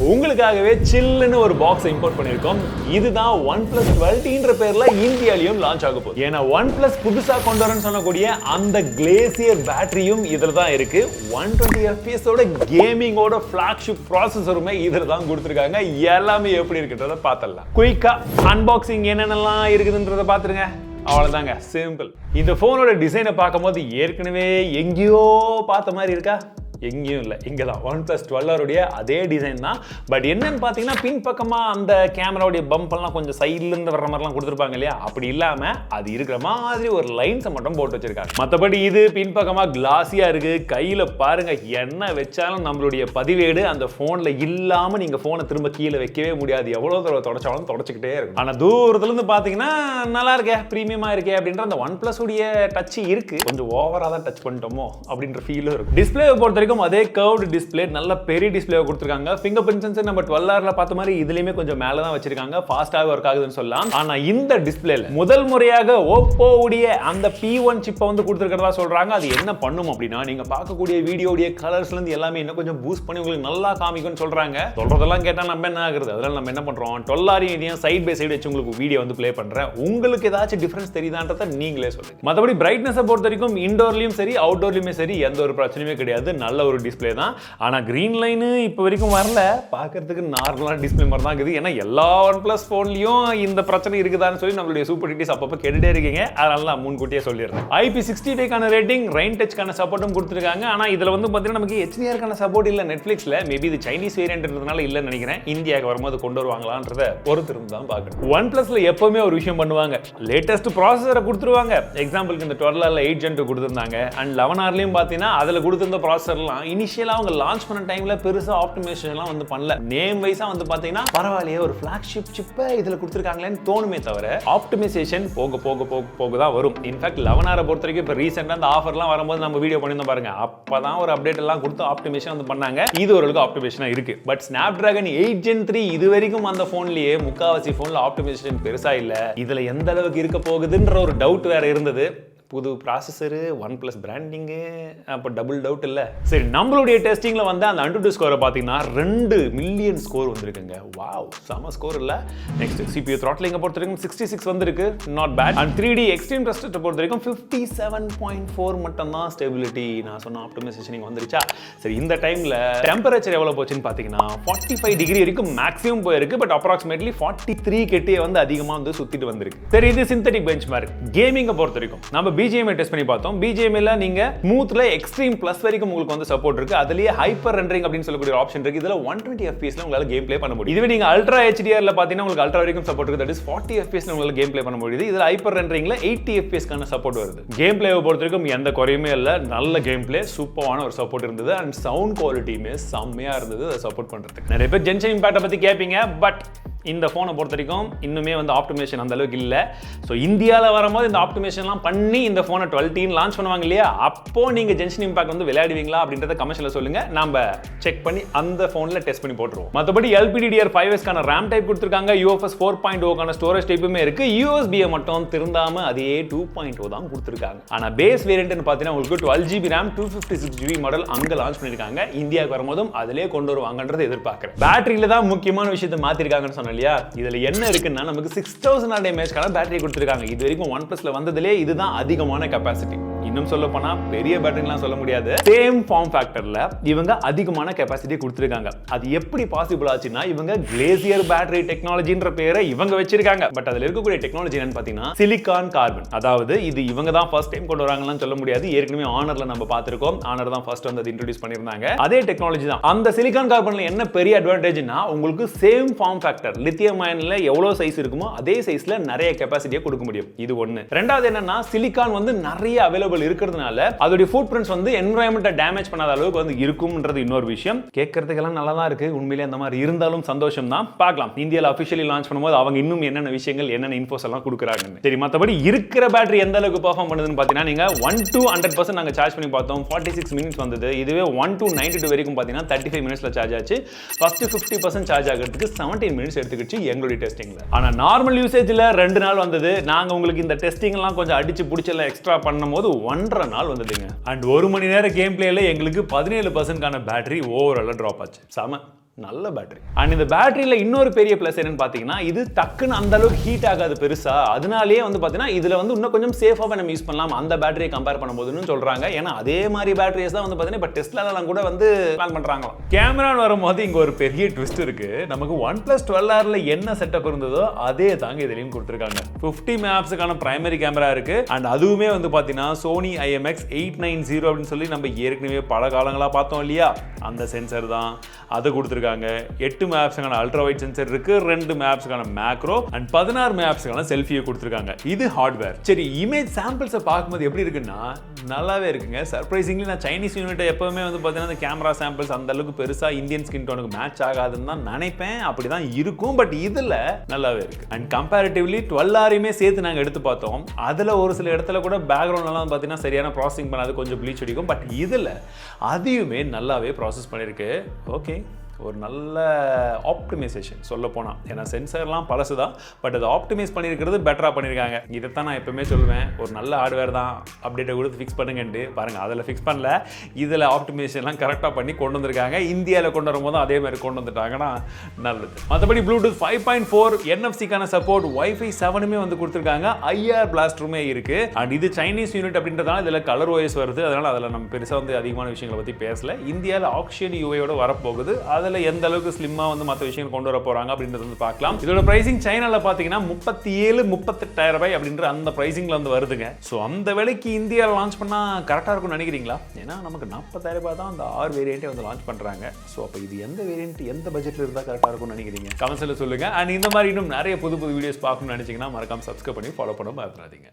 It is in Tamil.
உங்களுக்காகவே சில்லுன்னு ஒரு பாக்ஸ் இம்போர்ட் பண்ணியிருக்கோம். இதுதான் OnePlus 12Tன்ற பேர்ல இந்தியாலயும் லான்ச் ஆக போகுது. ஏன்னா OnePlus புதுசா கொண்டு வரேன்னு சொல்லக்கூடிய அந்த Glacier பேட்டரியும் இதுல தான் இருக்கு. 120 FPS ஓட கேமிங்கோட Flagship ப்ராசஸருமே இதுல தான் கொடுத்துருக்காங்க. எல்லாமே எப்படி இருக்குன்றத பார்த்தலாம். குயிக்கா அன்பாக்சிங் என்னென்னலாம் இருக்குதுன்றத பார்த்துருங்க. அவ்வளவுதாங்க, சிம்பிள். இந்த போனோட டிசைனை பார்க்கும்போது ஏற்கனவே எங்கேயோ பார்த்த மாதிரி இருக்கா? எங்கேயும் இல்லை, இங்கே தான் OnePlus 12 அதே டிசைன் தான். பட் என்னன்னு பார்த்தீங்கன்னா பின்பக்கமாக அந்த கேமராவுடைய பம்பெல்லாம் கொஞ்சம் சைட்லேருந்து வர்ற மாதிரிலாம் கொடுத்துருப்பாங்க இல்லையா, அப்படி இல்லாமல் அது இருக்கிற மாதிரி ஒரு லைன்ஸை மட்டும் போட்டு வச்சிருக்காங்க. மற்றபடி இது பின்பக்கமாக கிளாஸியாக இருக்குது. கையில் பாருங்கள், என்ன வச்சாலும் நம்மளுடைய பதிவேடு அந்த ஃபோனில் இல்லாமல் நீங்கள் ஃபோனை திரும்ப கீழே வைக்கவே முடியாது. எவ்வளோ தடவை தொடச்சாலும் தொடச்சிக்கிட்டே இருக்கும். ஆனால் தூரத்துலேருந்து பார்த்தீங்கன்னா நல்லா இருக்கே, ப்ரீமியமாக இருக்கே அப்படின்ற அந்த OnePlus உடைய டச் இருக்குது. கொஞ்சம் ஓவராக தான் டச் பண்ணிட்டோமோ அப்படின்ற ஃபீலும் இருக்கும். டிஸ்பிளேவை பொறுத்த வரைக்கும் அதே கர்வ்டு டிஸ்ப்ளே, நல்ல பெரிய டிஸ்ப்ளே கொடுத்திருக்காங்க. ஃபிங்கர் பிரிண்ட் சென்சர் நம்ம 12Rல பார்த்த மாதிரி இதுலயுமே கொஞ்சம் மேல தான் வச்சிருக்காங்க. ஃபாஸ்டாக ஒர்க் ஆகுதுன்னு சொல்லலாம். ஆனா இந்த டிஸ்ப்ளேல முதல் முறையாக OPPO உடைய அந்த P1 சிப்பை வந்து கொடுத்திருக்கிறதா சொல்றாங்க. அது என்ன பண்ணும் அப்படின்னா, நீங்க பார்க்கக்கூடிய வீடியோடைய கலர்ஸ்ல இருந்து எல்லாமே இன்னும் கொஞ்சம் பூஸ்ட் பண்ணி உங்களுக்கு நல்லா காமிக்கும்னு சொல்றாங்க. சொல்றதெல்லாம் கேட்டா நம்ம என்ன ஆகுறது? அதனால நம்ம என்ன பண்றோம், 12R இதையும் சைட் பை சைடு வச்சு உங்களுக்கு வீடியோ வந்து ப்ளே பண்றேன். உங்களுக்கு ஏதாச்சும் டிஃபரன்ஸ் தெரியுதான்றத நீங்களே சொல்லுங்க. மற்றபடி பிரைட்னஸை பொறுத்த வரைக்கும் இன்டோர்லயும் சரி அவுட்டோர்லயுமே சரி எந்த ஒரு பிரச்சனையுமே கிடையாது. நல்ல ஒரு டிஸ்ப்ளே தான். ஆனா கிரீன் லைன் இப்போ வரைக்கும் வரல. பார்க்கிறதுக்கு நார்மலான டிஸ்ப்ளே மாதிரி தான் இருக்குது. ஏன்னா எல்லா OnePlus போன்லயும் இந்த பிரச்சனை இருக்குதான்னு சொல்லி நம்மளுடைய சூப்பர் டிடிஸ் அப்பப்போ கேட்டுட்டே இருக்கீங்க. அதனால நான் முன்கூட்டியே சொல்லிடுறேன். IP65 ரேட்டிங், Rating HDR சப்போர்ட்டும் கொடுத்துருக்காங்க. ஆனா இதுல வந்து பார்த்தீங்கன்னா நமக்கு HDR சப்போர்ட் இல்லை நெட்ஃபிளிக்ஸ்ல. மேபி இது சைனீஸ் வேரியன்ட்ன்றதுனால இல்லைன்னு நினைக்கிறேன். இந்தியாவுக்கு வரும்போது கொண்டு வருவாங்களான்றத பொறுத்திருந்து தான் பார்க்கணும். OnePlusல எப்பவுமே ஒரு விஷயம் பண்ணுவாங்க, லேட்டஸ்ட் ப்ராசஸரை கொடுத்துருவாங்க. எக்ஸாம்பிளுக்கு இந்த 12Rல 8 Gen 2 கொடுத்துருந்தாங்க. அண்ட் 11Rலயும் பார்த்தீங்கன்னா அதில் கொடுத்துருந்த ப்ராசஸர்லாம் இனிஷியலா அவங்க லான்ச் பண்ண டைம்ல பெருசா ஆப்டிமைசேஷன்லாம் வந்து பண்ணல. நேம் வைஸா வந்து பாத்தீங்கன்னா பரவாயில்லையே ஒரு Flagship சிப்பை இதுல கொடுத்துருக்காங்களேன்னு தோணுமே தவிர ஆப்டிமைசேஷன் போக போக போக போக தான் வரும். இன்ஃபேக்ட் 11R பொறுத்த வரைக்கும் இப்போ ரீசெண்டாக அந்த ஆஃபர்லாம் வரும்போது நம்ம வீடியோ பண்ணியிருந்தோம் பாருங்க, அப்பதான் ஒரு அப்டேட் எல்லாம் கொடுத்து ஆப்டிமைசேஷன் வந்து பண்ணாங்க. இது ஓரளவுக்கு ஆப்டிமைசேஷனா இருக்கு. பட் Snapdragon 8 Gen 3 இது வரைக்கும் அந்த போன்லயே முக்காவாசி போன்ல ஆப்டிமைசேஷன் பெருசா இல்ல. இதுல எந்த அளவுக்கு இருக்க போகுதுன்ற ஒரு டவுட் வேற இருந்தது. புது ப்ராசஸரு, OnePlus பிராண்டிங்கு, அப்போ டபுள் டவுட் இல்லை. சரி, நம்மளுடைய டெஸ்டிங்கில் வந்து அந்த AnTuTu ஸ்கோரை பார்த்தீங்கன்னா 2 மில்லியன் ஸ்கோர் வந்திருக்குங்க. வாவ், செம ஸ்கோர் இல்லை. நெக்ஸ்ட் CPU த்ராட்லிங்கை பொறுத்த வரைக்கும் 66 வந்திருக்கு, not bad. And 3D extreme ட்ரஸ்ட்டை பொறுத்த வரைக்கும் 57.4 மட்டும் தான் ஸ்டெபிலிட்டி. நான் சொன்ன ஆப்டிமைசேஷன் இங்கே வந்துருச்சா? சரி, இந்த டைமில் டெம்பரேச்சர் எவ்வளோ போச்சுன்னு பார்த்தீங்கன்னா 45 டிகிரி வரைக்கும் மேக்ஸிமம் போயிருக்கு. பட் அப்ராக்சிமேட்லி 43 கிட்டே வந்து அதிகமாக வந்து சுற்றிட்டு வந்திருக்கு. சரி, இது சிந்தட்டிக் பெஞ்ச் மார்க். கேமிங்கை பொறுத்த வரைக்கும் நம்ம BGMI டெஸ்ட் பண்ணி பார்த்தோம். BGMIல நீங்க ஸ்மூத்ல எக்ஸ்ட்ரீம் பிளஸ் வரைக்கும் உங்களுக்கு வந்து சப்போர்ட் இருக்கு. அதுலயே ஹைப்பர் ரெண்டரிங் அப்படின்னு சொல்லக்கூடிய ஆப்ஷன் இருக்கு. இதுல 120 FPS ல உங்களால கேம் ப்ளே பண்ண முடியும். இதுவே நீங்க அல்ட்ரா HDRல பாத்தீங்கன்னா உங்களுக்கு அல்ட்ரா வரைக்கும் சப்போர்ட் இருக்கு. தட் இஸ் 40 FPS ல உங்களால கேம் ப்ளே பண்ண முடியுது. இதுல ஹைப்பர் ரெண்டரிங்ல 80 FPS கான சப்போர்ட் வருது. கேம் ப்ளேவை பொறுத்த வரைக்கும் எந்த குறையுமே இல்ல. நல்ல கேம் ப்ளே, சூப்பரான ஒரு சப்போர்ட் இருந்தது. அண்ட் சவுண்ட் குவாலிட்டியுமே செம்மையா இருந்தது அதை சப்போர்ட் பண்றதுக்கு. நிறைய பேர் ஜென்ஷன் இம்பாக்ட்டை பத்தி கேட்பீங்க. பட் இந்த ஃபோனை பொறுத்த வரைக்கும் இன்னுமே வந்து ஆப்டிமேஷன் அந்த அளவுக்கு இல்லை. ஸோ இந்தியாவில் வரும்போது இந்த ஆப்டிமேஷன்லாம் பண்ணி இந்த ஃபோனை 12T லான்ச் பண்ணுவாங்க இல்லையா, அப்போ நீங்கள் ஜென்ஷன் இம்பாக்ட் வந்து விளையாடுவீங்களா அப்படின்றத கமெண்ட்ஸில் சொல்லுங்க. நம்ம செக் பண்ணி அந்த ஃபோனில் டெஸ்ட் பண்ணி போட்டுருவோம். மற்றபடி LPDDR5S ரேம் டைப் கொடுத்துருக்காங்க. UFS 4.0 ஸ்டோரேஜ் டைப்புமே இருக்கு. USB மட்டும் திருந்தாம அதே 2.0 தான் கொடுத்துருக்காங்க. ஆனால் பேஸ் வேரியன்ட்னு பார்த்தீங்கன்னா உங்களுக்கு 12GB RAM 256GB மாடல் அங்கே லான்ச் பண்ணியிருக்காங்க. இந்தியாவுக்கு வரும்போதும் அதிலே கொண்டு வருவாங்கன்றதை எதிர்பார்க்குறேன். பேட்டரியில தான் முக்கியமான விஷயத்தை மாற்றிருக்காங்கன்னு சொன்னேன் இல்லையா. இதுல என்ன இருக்குன்னா நமக்கு 6000 mAh பேட்டரி கொடுத்திருக்காங்க. இது வரைக்கும் OnePlusல வந்ததிலே இதுதான் அதிகமான கெபாசிட்டி. இன்னும் சொல்ல போனா பெரிய பேட்டரிலாம் சொல்ல முடியாது. சேம் ஃபார்ம் ஃபேக்டர்ல இவங்க அதிகமான கெபாசிட்டி கொடுத்திருக்காங்க. அது எப்படி பாசிபிள் ஆச்சுன்னா இவங்க Glacier பேட்டரி டெக்னாலஜின்ற பேரை இவங்க வச்சிருக்காங்க. பட் அதுல இருக்கக்கூடிய டெக்னாலஜி என்னன்னு பாத்தீங்கன்னா சிலிகான் கார்பன். அதாவது இது இவங்க தான் ஃபர்ஸ்ட் டைம் கொண்டு வராங்கன்னு சொல்ல முடியாது. ஏற்கனவே Honorல நம்ம பார்த்திருக்கோம். Honor தான் ஃபர்ஸ்ட் வந்து இன்ட்ரோ듀ஸ் பண்ணிருந்தாங்க. அதே டெக்னாலஜி தான். அந்த சிலிகான் கார்பன்ல என்ன பெரிய அட்வான்டேஜ்னா உங்களுக்கு சேம் ஃபார்ம் ஃபேக்டர் லித்தியம் அயன்ல எவ்வளவு சைஸ் இருக்குமோ அதே சைஸ்ல நிறைய கெபாசிட்டியை கொடுக்க முடியும். இது ஒண்ணு. ரெண்டாவது என்னன்னா சிலிகான் வந்து நிறைய அவைலபிள் இருக்கிறதுனால அதோட ஃபுட் பிரிண்ட்ஸ் வந்து என்விரான்மென்ட்டை டேமேஜ் பண்ணாத அளவுக்கு வந்து இருக்கும்ன்றது இன்னொரு விஷயம். கேட்கறதுக்கெல்லாம் நல்லா தான் இருக்கு. உண்மையிலேயே அந்த மாதிரி இருந்தாலும் சந்தோஷம் தான். பார்க்கலாம் இந்தியாவில் அஃபிஷியலி லான்ச் பண்ணும்போது அவங்க இன்னும் என்னென்ன விஷயங்கள் என்னென்ன இன்ஃபோஸ் எல்லாம் கொடுக்குறாங்க. சரி, மற்றபடி இருக்கிற பேட்டரி எந்த அளவுக்கு பெர்ஃபார்ம் பண்ணுதுன்னு பார்த்தீங்கன்னா நீங்க 1 to 100% நாங்கள் சார்ஜ் பண்ணி பார்த்தோம். 46 மினிட்ஸ் வந்தது. இதுவே 1 to 92 வரைக்கும் பார்த்தீங்கன்னா 35 மினிட்ஸ்ல சார்ஜ் ஆச்சு. ஃபர்ஸ்ட் 50% சார்ஜ் ஆகிறதுக்கு 17 மினிட்ஸ் எடுத்துக்கிச்சு எங்களுடைய டெஸ்டிங்ல. ஆனா நார்மல் யூசேஜ்ல 2 நாள் வந்தது. நாங்க உங்களுக்கு இந்த டெஸ்டிங் எல்லாம் கொஞ்சம் அடிச்சு புடிச்சல எக்ஸ்ட்ரா பண்ணும்போது 1.5 நாள் வந்ததுங்க. அண்ட் 1 மணி நேரம் கேம் பிளேல எங்களுக்கு 17% கான பேட்டரி ஓவரால் டிராப் ஆச்சு. செம. நல்ல பேட்டரி. அண்ட் இந்த பேட்டரியில இன்னொரு பெரிய பிளஸ் என்னன்னு பாத்தீங்கன்னா இது டக்குன்னு அந்த அளவுக்கு ஹீட் ஆகாது பெருசா. அதனாலேயே வந்து பாத்தீங்கன்னா இதுல வந்து இன்னும் கொஞ்சம் சேஃபாக நம்ம யூஸ் பண்ணலாம் அந்த பேட்டரியை கம்பேர் பண்ணும்போதுன்னு சொல்றாங்க. ஏன்னா அதே மாதிரி பேட்டரிஸ் தான் வந்து பாத்தீங்கன்னா இப்போ டெஸ்லாலாம் கூட வந்து பிளான் பண்றாங்க. கேமரான்னு வரும்போது இங்க ஒரு பெரிய ட்விஸ்ட் இருக்கு. நமக்கு OnePlus 12Rல என்ன செட்டப் இருந்ததோ அதே தாங்க இதுலயும் கொடுத்துருக்காங்க. 50 மெகாபிக்சலுக்கான பிரைமரி கேமரா இருக்கு. அண்ட் அதுவுமே வந்து பாத்தீங்கன்னா Sony IMX890 அப்படின்னு சொல்லி நம்ம ஏற்கனவே பல காலங்களா பார்த்தோம் இல்லையா, அந்த சென்சர் தான் அதை கொடுத்துருக்காங்க. 8 மெகாபிக்சலுக்கான அல்ட்ரா வைட் சென்சர் இருக்கு, 2 மெகாபிக்சலுக்கான மேக்ரோ அண்ட் 16 மெகாபிக்சலுக்கான செல்ஃபியை கொடுத்துருக்காங்க. இது ஹார்ட்வேர். சரி, இமேஜ் சாம்பிள்ஸை பார்க்கும்போது எப்படி இருக்குன்னா நல்லாவே இருக்குங்க. சர்ப்ரைசிங்லி நான் சைனீஸ் யூனிட்டை எப்பவுமே வந்து பார்த்தீங்கன்னா அந்த கேமரா சாம்பிள்ஸ் அந்த அளவுக்கு பெருசா இந்தியன் ஸ்கின் டோனுக்கு மேட்ச் ஆகாதுன்னு தான் நினைப்பேன். அப்படிதான் இருக்கும். பட் இதுல நல்லாவே இருக்கு. அண்ட் கம்பேரிட்டிவ்லி 12Rயுமே சேர்த்து நாங்கள் எடுத்து பார்த்தோம். அதுல ஒரு சில இடத்துல கூட பேக்ரவுண்ட் எல்லாம் பார்த்தீங்கன்னா சரியான ப்ராசஸிங் பண்ணாது, கொஞ்சம் ப்ளீச் அடிக்கும். பட் இதுல அதையுமே நல்லாவே ப்ராசஸ் பண்ணிருக்கு. ஓகே, ஒரு நல்ல ஆப்டிமைசேஷன் சொல்ல போனால். ஏன்னா சென்சர்லாம் பழசு தான், பட் அதை ஆப்டிமைஸ் பண்ணியிருக்கிறது பெட்டராக பண்ணியிருக்காங்க. இதைத்தான் நான் எப்பவுமே சொல்லுவேன், ஒரு நல்ல ஹார்ட்வேர் தான் அப்டேட்டை கொடுத்து ஃபிக்ஸ் பண்ணுங்கன்ட்டு. பாருங்கள், அதில் ஃபிக்ஸ் பண்ணல, இதில் ஆப்டிமைசேஷன்லாம் கரெக்டாக பண்ணி கொண்டு வந்திருக்காங்க. இந்தியாவில் கொண்டு வரும்போது அதே மாதிரி கொண்டு வந்துட்டாங்கன்னா நல்லது. மற்றபடி ப்ளூடூத் 5.4 NFC-க்கான சப்போர்ட், Wi-Fi 7மே வந்து கொடுத்துருக்காங்க. IR பிளாஸ்டருமே இருக்கு. அண்ட் இது சைனீஸ் யூனிட் அப்படின்றதால இதில் கலர் OS வருது. அதனால் அதில் நம்ம பெருசாக வந்து அதிகமான விஷயங்களை பற்றி பேசல. இந்தியாவில் ஆக்ஷன் யூஐயோட வரப்போகுது. அதில் எந்த அளவுக்கு ஸ்லிம்மா வந்து மற்ற விஷயங்கள் கொண்டு வர போறாங்க அப்படின்றது வந்து பார்க்கலாம். இதோட பிரைசிங் சைனால பாத்தீங்கன்னா 37-38,000 ரூபாய் அப்படின்ற அந்த பிரைசிங்ல வந்து வருதுங்க. ஸோ அந்த விலைக்கு இந்தியாவில் லான்ச் பண்ணா கரெக்டாக இருக்கும்னு நினைக்கிறீங்களா? ஏன்னா நமக்கு 40,000 ரூபாய் தான் அந்த R வேரியண்ட்டே வந்து லான்ச் பண்றாங்க. ஸோ அப்போ இது எந்த வேரியண்ட் எந்த பட்ஜெட்ல இருந்தால் கரெக்டாக இருக்கும்னு நினைக்கிறீங்க? கமெண்ட்ஸ்ல சொல்லுங்க. அண்ட் இந்த மாதிரி இன்னும் நிறைய புது புது வீடியோஸ் பார்க்கணும்னு நினைச்சீங்கன்னா மறக்காம சப்ஸ்கிரைப் பண்ணி ஃபாலோ பண்ண மறந்துடாதீங்க.